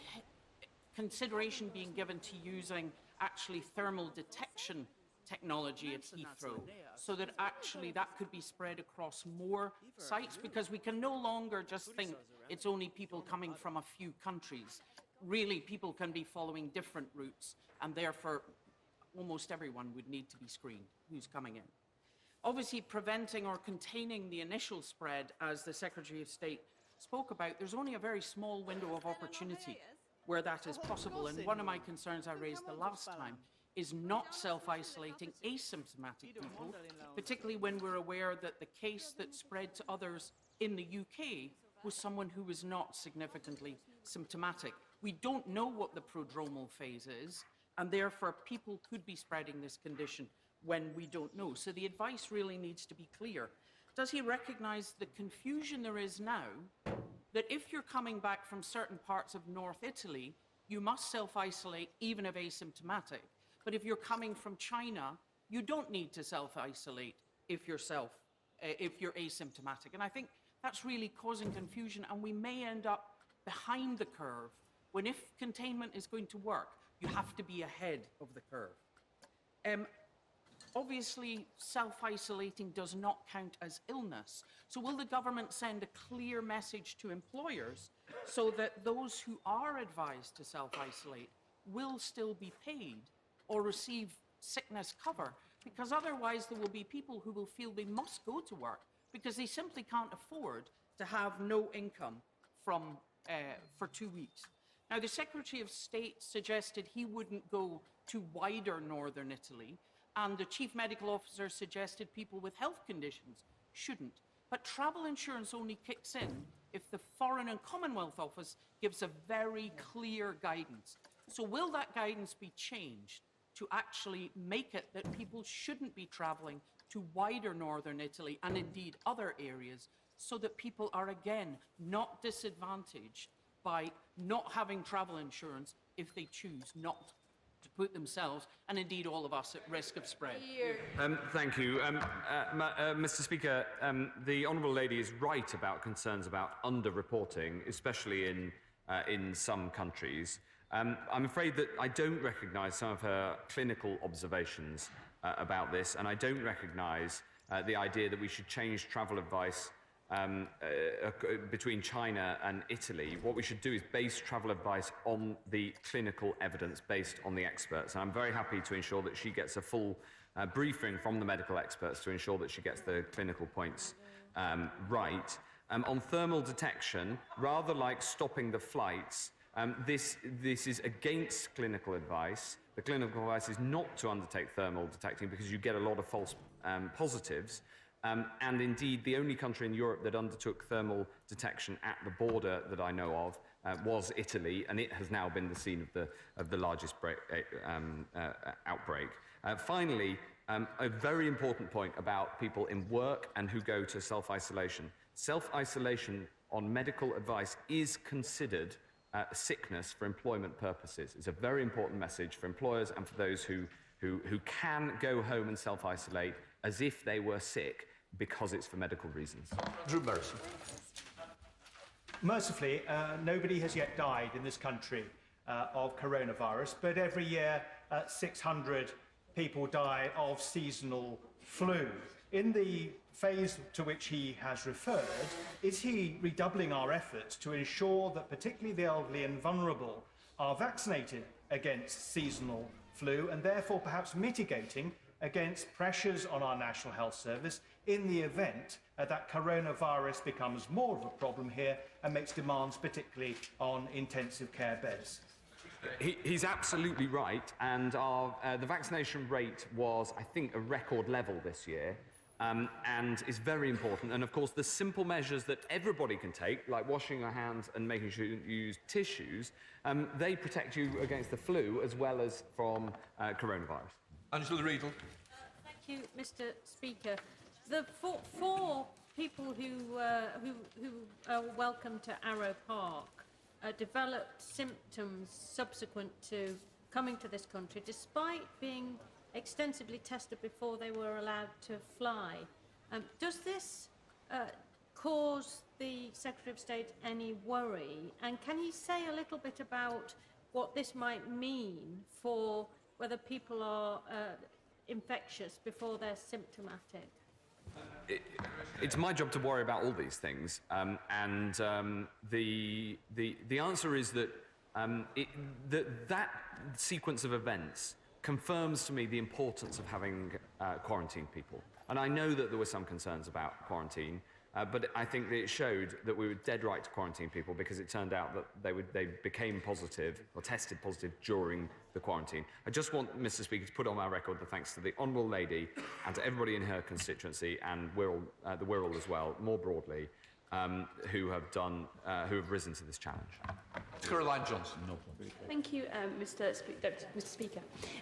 consideration being given to using actually thermal detection technology at Heathrow so that actually that could be spread across more sites? Because we can no longer just think it's only people coming from a few countries. Really, people can be following different routes, and therefore almost everyone would need to be screened who's coming in. Obviously, preventing or containing the initial spread, as the Secretary of State spoke about, there's only a very small window of opportunity where that is possible. And one of my concerns I raised the last time is not self-isolating asymptomatic people, particularly when we're aware that the case that spread to others in the UK was someone who was not significantly symptomatic. We don't know what the prodromal phase is, and therefore people could be spreading this condition when we don't know. So the advice really needs to be clear. Does he recognise the confusion there is now that if you're coming back from certain parts of North Italy, you must self-isolate even if asymptomatic. But if you're coming from China, you don't need to self-isolate if you're asymptomatic. And I think that's really causing confusion, and we may end up behind the curve when, if containment is going to work, you have to be ahead of the curve. Obviously, self-isolating does not count as illness. So will the government send a clear message to employers so that those who are advised to self-isolate will still be paid or receive sickness cover? Because otherwise there will be people who will feel they must go to work because they simply can't afford to have no income for 2 weeks. Now, the Secretary of State suggested he wouldn't go to wider northern Italy, and the Chief Medical Officer suggested people with health conditions shouldn't. But travel insurance only kicks in if the Foreign and Commonwealth Office gives a very clear guidance. So will that guidance be changed to actually make it that people shouldn't be travelling to wider northern Italy and indeed other areas, so that people are again not disadvantaged by not having travel insurance if they choose not to put themselves, and indeed all of us, at risk of spread? Thank you. Mr. Speaker, the Honourable Lady is right about concerns about underreporting, especially in some countries. I'm afraid that I don't recognise some of her clinical observations about this, and I don't recognise the idea that we should change travel advice between China and Italy. What we should do is base travel advice on the clinical evidence based on the experts. And I'm very happy to ensure that she gets a full briefing from the medical experts to ensure that she gets the clinical points right. On thermal detection, rather like stopping the flights, this is against clinical advice. The clinical advice is not to undertake thermal detecting because you get a lot of false positives. and indeed the only country in Europe that undertook thermal detection at the border that I know of was Italy, and it has now been the scene of the largest outbreak. Finally, a very important point about people in work and who go to self-isolation. Self-isolation on medical advice is considered sickness for employment purposes. It's a very important message for employers and for those who can go home and self-isolate as if they were sick because it's for medical reasons. Drew Mercer. Mercifully, nobody has yet died in this country of coronavirus, but every year 600 people die of seasonal flu. In the phase to which he has referred, is he redoubling our efforts to ensure that particularly the elderly and vulnerable are vaccinated against seasonal flu and therefore perhaps mitigating against pressures on our National Health Service in the event that coronavirus becomes more of a problem here and makes demands particularly on intensive care beds? He's absolutely right, and the vaccination rate was, I think, a record level this year, and is very important. And of course, the simple measures that everybody can take, like washing your hands and making sure you use tissues, they protect you against the flu as well as from coronavirus. Angela Riedel. Thank you, Mr. Speaker. The four people who are welcome to Arrow Park developed symptoms subsequent to coming to this country, despite being extensively tested before they were allowed to fly. Does this cause the Secretary of State any worry? And can you say a little bit about what this might mean for whether people are infectious before they're symptomatic? It's my job to worry about all these things, and the answer is that that sequence of events confirms to me the importance of having quarantined people. And I know that there were some concerns about quarantine, but I think that it showed that we were dead right to quarantine people because it turned out that they became positive or tested positive during the quarantine. I just want, Mr. Speaker, to put on our record the thanks to the Honourable Lady and to everybody in her constituency and the Wirral as well, more broadly, who have risen to this challenge. Caroline Johnson. No problem. Thank you, Mr. Speaker.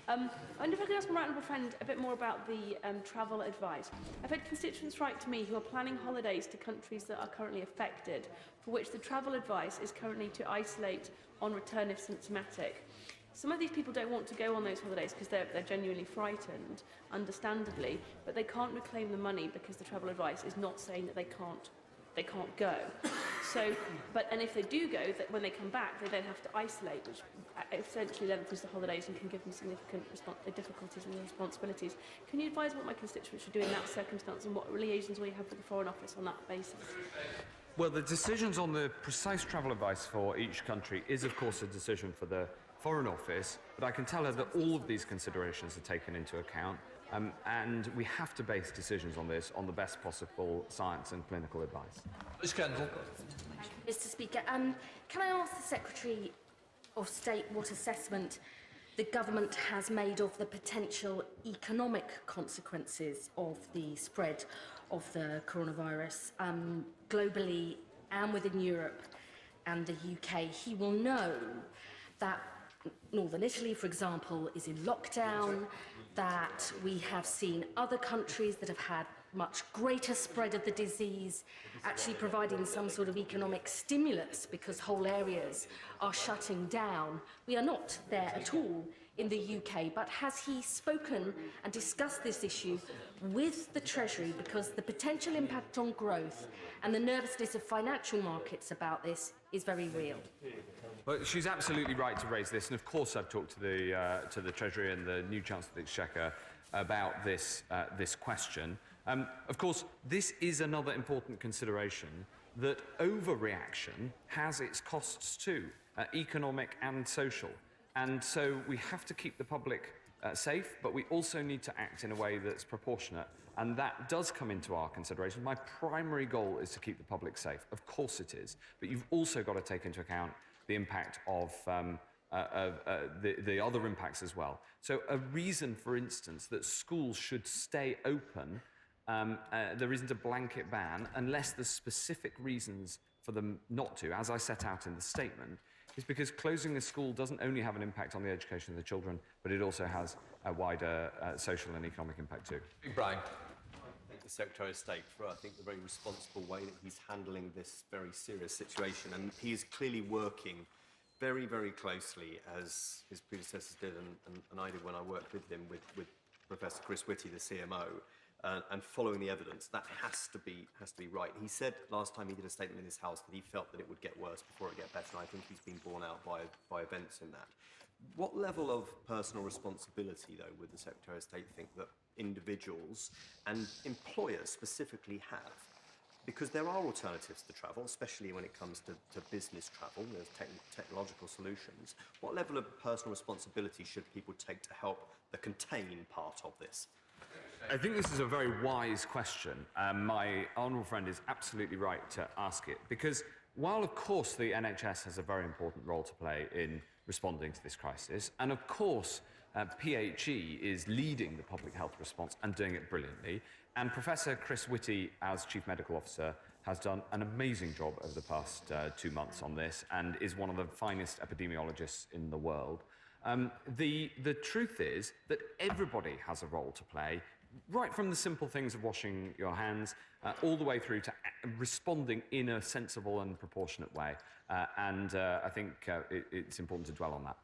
I wonder if I could ask my right honourable friend a bit more about the travel advice. I've had constituents write to me who are planning holidays to countries that are currently affected, for which the travel advice is currently to isolate on return if symptomatic. Some of these people don't want to go on those holidays because they're genuinely frightened, understandably, but they can't reclaim the money because the travel advice is not saying that they can't go. So, and if they do go, that when they come back, they then have to isolate, which essentially lengthens the holidays and can give them significant difficulties and responsibilities. Can you advise what my constituents should do in that circumstance and what liaisons will you have with the Foreign Office on that basis? Well, the decisions on the precise travel advice for each country is, of course, a decision for the Foreign Office, but I can tell her that all of these considerations are taken into account. And we have to base decisions on this on the best possible science and clinical advice. Ms. Kendall. Mr. Speaker, can I ask the Secretary of State what assessment the government has made of the potential economic consequences of the spread of the coronavirus globally and within Europe and the UK? He will know that Northern Italy, for example, is in lockdown, that we have seen other countries that have had much greater spread of the disease actually providing some sort of economic stimulus because whole areas are shutting down. We are not there at all in the UK, but has he spoken and discussed this issue with the Treasury, because the potential impact on growth and the nervousness of financial markets about this is very real? Well, she's absolutely right to raise this, and of course I've talked to the Treasury and the new Chancellor of the Exchequer about this question. Of course, this is another important consideration, that overreaction has its costs too, economic and social. And so we have to keep the public safe, but we also need to act in a way that's proportionate. And that does come into our consideration. My primary goal is to keep the public safe. Of course it is. But you've also got to take into account the impact of the other impacts as well. So a reason, for instance, that schools should stay open there isn't a blanket ban unless there's specific reasons for them not to, as I set out in the statement, is because closing a school doesn't only have an impact on the education of the children, but it also has a wider social and economic impact too. Brian. The Secretary of State for, I think, the very responsible way that he's handling this very serious situation. And he's clearly working very, very closely, as his predecessors did, and I did when I worked with him, with Professor Chris Whitty, the CMO, and following the evidence. That has to be right. He said last time he did a statement in his House that he felt that it would get worse before it get better, and I think he's been borne out by events in that. What level of personal responsibility, though, would the Secretary of State think that individuals and employers specifically have? Because there are alternatives to travel, especially when it comes to business travel. There's technological solutions. What level of personal responsibility should people take to help the contain part of this? I think this is a very wise question. My honourable friend is absolutely right to ask it, because while, of course, the NHS has a very important role to play in responding to this crisis, and of course, PHE is leading the public health response and doing it brilliantly, and Professor Chris Whitty, as Chief Medical Officer, has done an amazing job over the past 2 months on this and is one of the finest epidemiologists in the world. The truth is that everybody has a role to play, right from the simple things of washing your hands all the way through to responding in a sensible and proportionate way. I think it's important to dwell on that.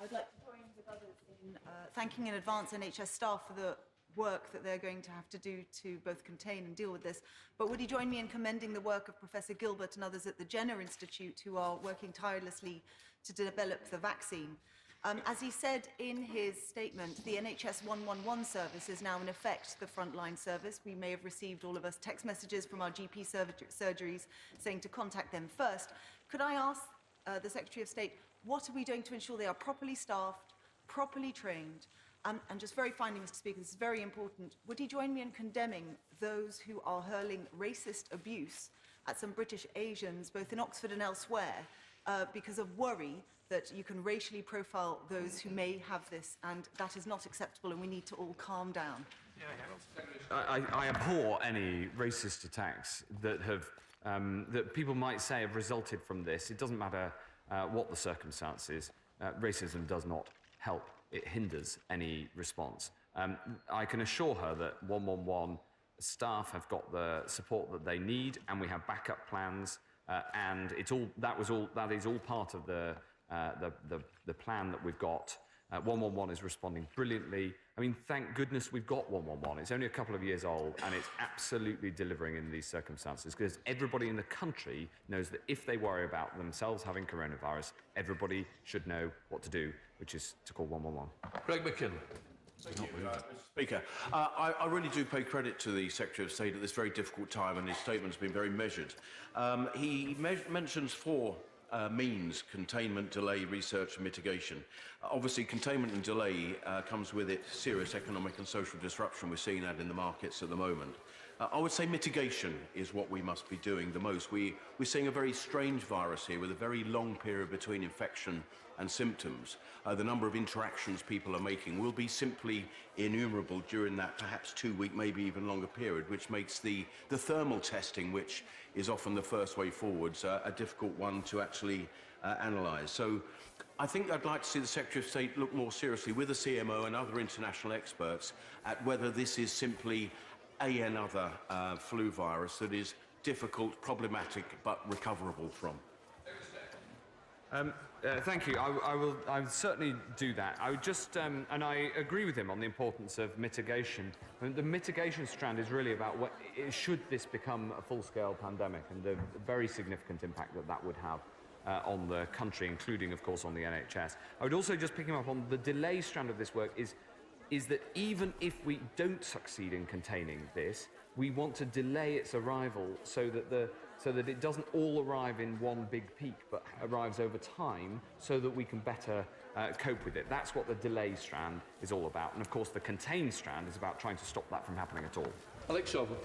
I'd like to join with others in thanking in advance NHS staff for the work that they're going to have to do to both contain and deal with this. But would he join me in commending the work of Professor Gilbert and others at the Jenner Institute, who are working tirelessly to develop the vaccine? As he said in his statement, the NHS 111 service is now in effect the frontline service. We may have received, all of us, text messages from our GP surgeries saying to contact them first. Could I ask the Secretary of State, what are we doing to ensure they are properly staffed, properly trained? And just very finally, Mr. Speaker, this is very important, would he join me in condemning those who are hurling racist abuse at some British Asians, both in Oxford and elsewhere, because of worry that you can racially profile those who may have this, and that is not acceptable, and we need to all calm down. I abhor any racist attacks that have that people might say have resulted from this. It doesn't matter what the circumstances. Racism does not help. It hinders any response. I can assure her that 111 staff have got the support that they need, and we have backup plans. And that is all part of the plan that we've got. 111 is responding brilliantly. I mean, thank goodness we've got 111. It's only a couple of years old, and it's absolutely delivering in these circumstances, because everybody in the country knows that if they worry about themselves having coronavirus, everybody should know what to do, which is to call 111. Greg McKinnon. Mr. Speaker, I really do pay credit to the Secretary of State at this very difficult time, and his statement's been very measured. He mentions 4 means: containment, delay, research and mitigation. Obviously, containment and delay comes with it serious economic and social disruption. We're seeing that in the markets at the moment. I would say mitigation is what we must be doing the most. We're seeing a very strange virus here with a very long period between infection and symptoms. The number of interactions people are making will be simply innumerable during that perhaps 2-week, maybe even longer period, which makes the thermal testing, which is often the first way forwards, a difficult one to actually analyse. So I think I'd like to see the Secretary of State look more seriously with the CMO and other international experts at whether this is simply another flu virus that is difficult, problematic, but recoverable from. Thank you. I will certainly do that. I would just, and I agree with him on the importance of mitigation. The mitigation strand is really about should this become a full-scale pandemic, and the very significant impact that would have on the country, including, of course, on the NHS. I would also just pick him up on the delay strand of this work is that even if we don't succeed in containing this, we want to delay its arrival so that it doesn't all arrive in one big peak, but arrives over time so that we can better cope with it. That's what the delay strand is all about. And of course, the contain strand is about trying to stop that from happening at all. Alex Shovel.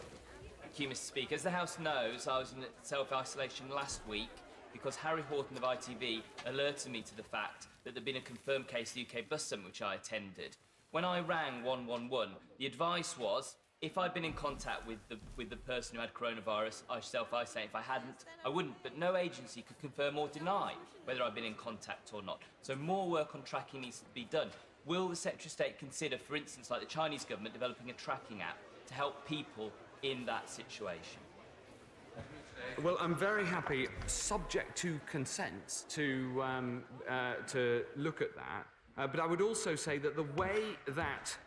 Thank you, Mr. Speaker. As the House knows, I was in self-isolation last week because Harry Horton of ITV alerted me to the fact that there'd been a confirmed case at the UK Bus Summit, which I attended. When I rang 111, the advice was, if I'd been in contact with the person who had coronavirus, I should self-isolate. If I hadn't, I wouldn't. But no agency could confirm or deny whether I've been in contact or not. So more work on tracking needs to be done. Will the Secretary of State consider, for instance, like the Chinese government, developing a tracking app to help people in that situation? Well, I'm very happy, subject to consent, to look at that. But I would also say that the way that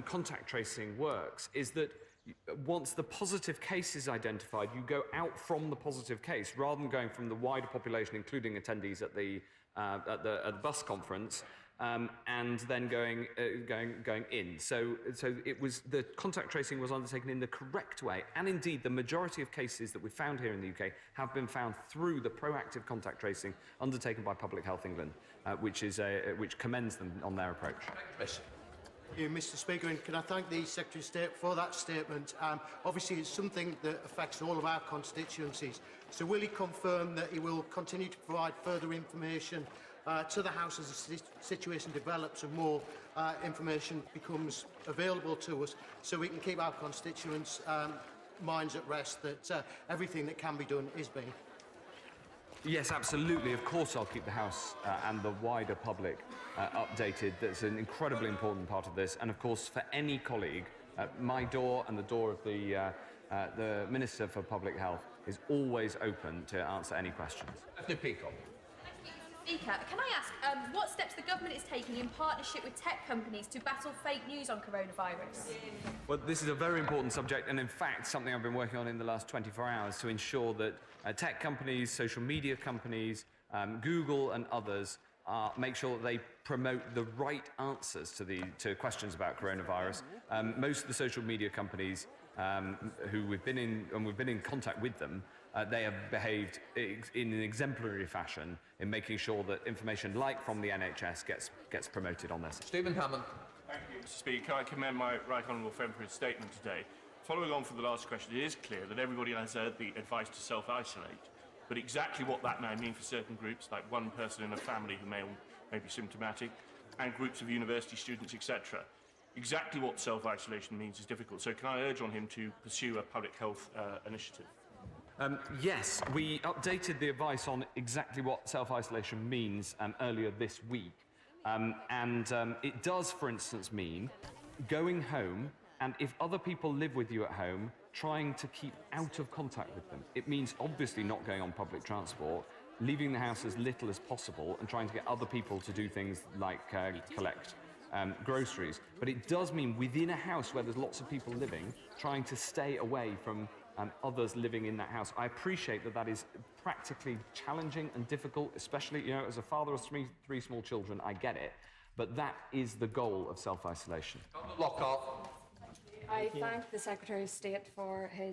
contact tracing works is that once the positive case is identified, you go out from the positive case rather than going from the wider population, including attendees at the bus conference, and then going in. So it was, the contact tracing was undertaken in the correct way, and indeed the majority of cases that we found here in the UK have been found through the proactive contact tracing undertaken by Public Health England, which commends them on their approach. Thank you, Mr. Speaker, and can I thank the Secretary of State for that statement. Obviously, it's something that affects all of our constituencies. So will he confirm that he will continue to provide further information to the House as the situation develops and more information becomes available to us, so we can keep our constituents' minds at rest that everything that can be done is being? Yes, absolutely. Of course, I'll keep the House and the wider public updated. That's an incredibly important part of this. And of course, for any colleague, my door and the door of the Minister for Public Health is always open to answer any questions. Speaker, can I ask what steps the government is taking in partnership with tech companies to battle fake news on coronavirus? Well, this is a very important subject, and in fact, something I've been working on in the last 24 hours to ensure that tech companies, social media companies, Google and others make sure that they promote the right answers to questions about coronavirus. Most of the social media companies who we've been in contact with them, they have behaved in an exemplary fashion in making sure that information like from the NHS gets promoted on their site. Stephen Hammond. Thank you, Mr. Speaker. I commend my right honourable friend for his statement today. Following on from the last question, it is clear that everybody has heard the advice to self-isolate, but exactly what that may mean for certain groups, like one person in a family who may be symptomatic, and groups of university students, etc., exactly what self-isolation means is difficult. So can I urge on him to pursue a public health initiative? Yes, we updated the advice on exactly what self-isolation means earlier this week. It does, for instance, mean going home, and if other people live with you at home, trying to keep out of contact with them. It means obviously not going on public transport, leaving the house as little as possible, and trying to get other people to do things like collect groceries. But it does mean within a house where there's lots of people living, trying to stay away from others living in that house. I appreciate that is practically challenging and difficult, especially, as a father of three small children, I get it. But that is the goal of self-isolation. Lockhart. I thank the Secretary of State for his